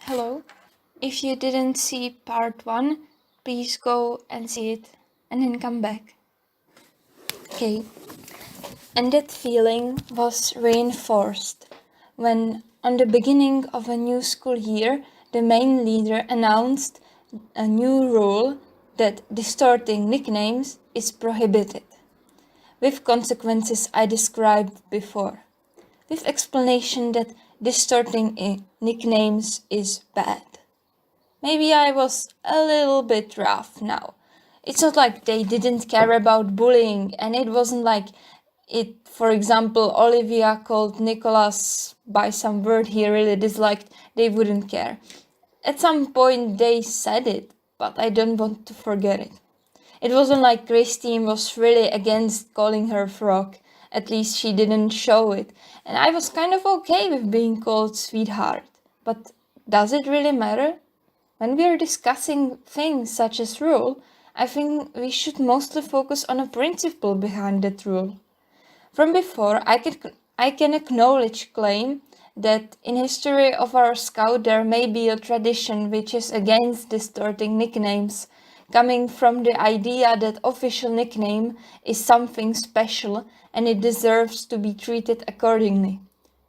Hello. If you didn't see part 1, please go and see it and then come back. Okay. And that feeling was reinforced when, on the beginning of a new school year, the main leader announced a new rule that distorting nicknames is prohibited, with consequences I described before, with explanation that distorting nicknames is bad. Maybe I was a little bit rough now. It's not like they didn't care about bullying, and it wasn't like for example, Olivia called Nicholas by some word he really disliked, they wouldn't care. At some point they said it, but I don't want to forget it. It wasn't like Christine was really against calling her frog. At least she didn't show it, and I was kind of okay with being called sweetheart. But does it really matter? When we are discussing things such as rule, I think we should mostly focus on a principle behind that rule. From before, I can acknowledge claim that in history of our Scout there may be a tradition which is against distorting nicknames, coming from the idea that official nickname is something special and it deserves to be treated accordingly.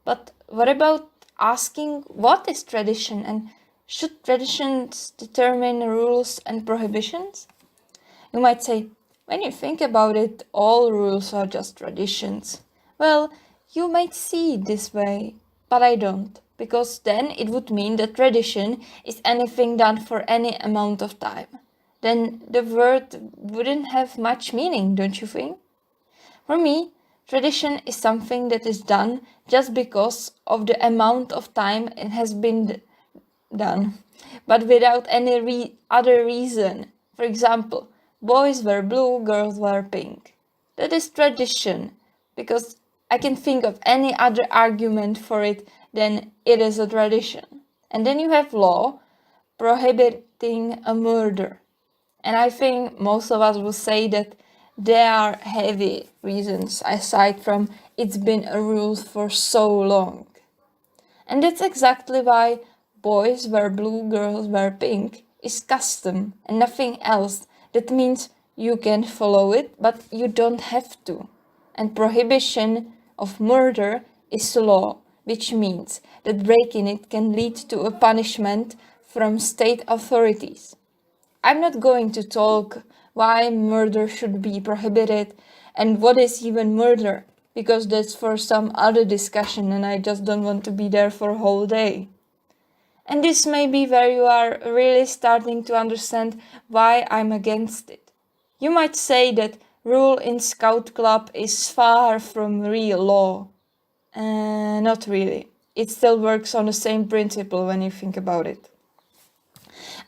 But what about asking what is tradition, and should traditions determine rules and prohibitions? You might say, when you think about it, all rules are just traditions. Well, you might see it this way, but I don't, because then it would mean that tradition is anything done for any amount of time. Then the word wouldn't have much meaning, don't you think? For me, tradition is something that is done just because of the amount of time it has been done, but without any other reason. For example, boys wear blue, girls wear pink. That is tradition, because I can think of any other argument for it than it is a tradition. And then you have law prohibiting a murder. And I think most of us will say that there are heavy reasons aside from it's been a rule for so long. And that's exactly why boys wear blue, girls wear pink is custom and nothing else. That means you can follow it, but you don't have to. And prohibition of murder is law, which means that breaking it can lead to a punishment from state authorities. I'm not going to talk why murder should be prohibited and what is even murder, because that's for some other discussion and I just don't want to be there for a whole day. And this may be where you are really starting to understand why I'm against it. You might say that rule in Scout Club is far from real law. Not really. It still works on the same principle when you think about it.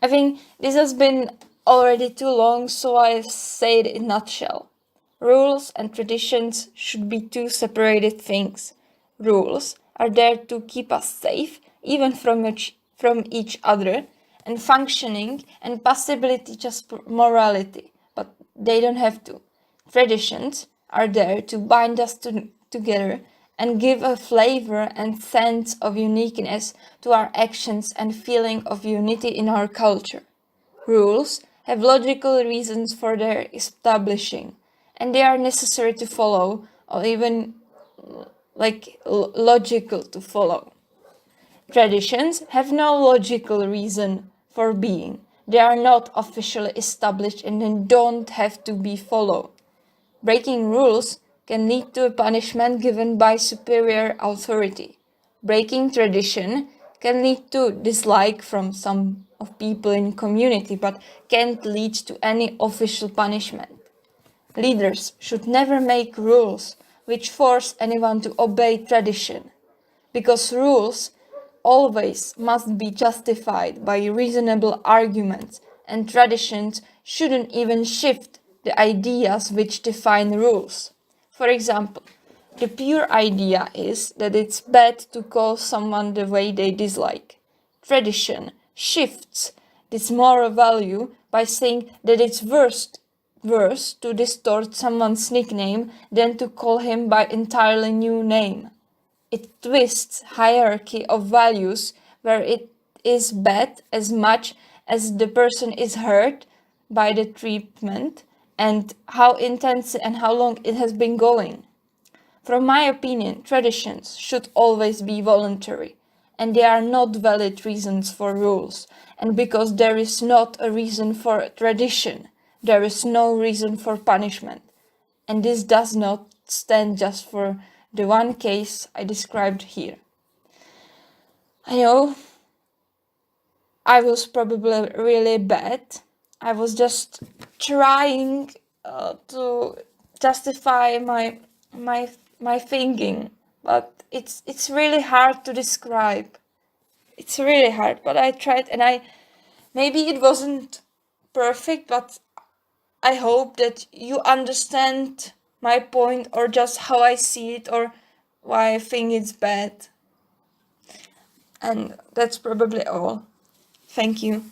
I think this has been already too long, so I say it in a nutshell. Rules and traditions should be two separated things. Rules are there to keep us safe, even from each other, and functioning and possibly teach us morality, but they don't have to. Traditions are there to bind us together and give a flavor and sense of uniqueness to our actions and feeling of unity in our culture. Rules have logical reasons for their establishing, and they are necessary to follow, or even logical to follow. Traditions have no logical reason for being. They are not officially established and they don't have to be followed. Breaking rules can lead to a punishment given by superior authority. Breaking tradition can lead to dislike from some of people in community, but can't lead to any official punishment. Leaders should never make rules which force anyone to obey tradition, because rules always must be justified by reasonable arguments, and traditions shouldn't even shift the ideas which define rules. For example, the pure idea is that it's bad to call someone the way they dislike. Tradition shifts this moral value by saying that it's worse to distort someone's nickname than to call him by entirely new name. It twists hierarchy of values where it is bad as much as the person is hurt by the treatment and how intense and how long it has been going. From my opinion, traditions should always be voluntary, and they are not valid reasons for rules. And because there is not a reason for a tradition, there is no reason for punishment. And this does not stand just for the one case I described here. I know I was probably really bad. I was just trying to justify my thinking, but it's really hard to describe. It's really hard, but I tried, and maybe it wasn't perfect, but I hope that you understand my point, or just how I see it, or why I think it's bad. And that's probably all. Thank you.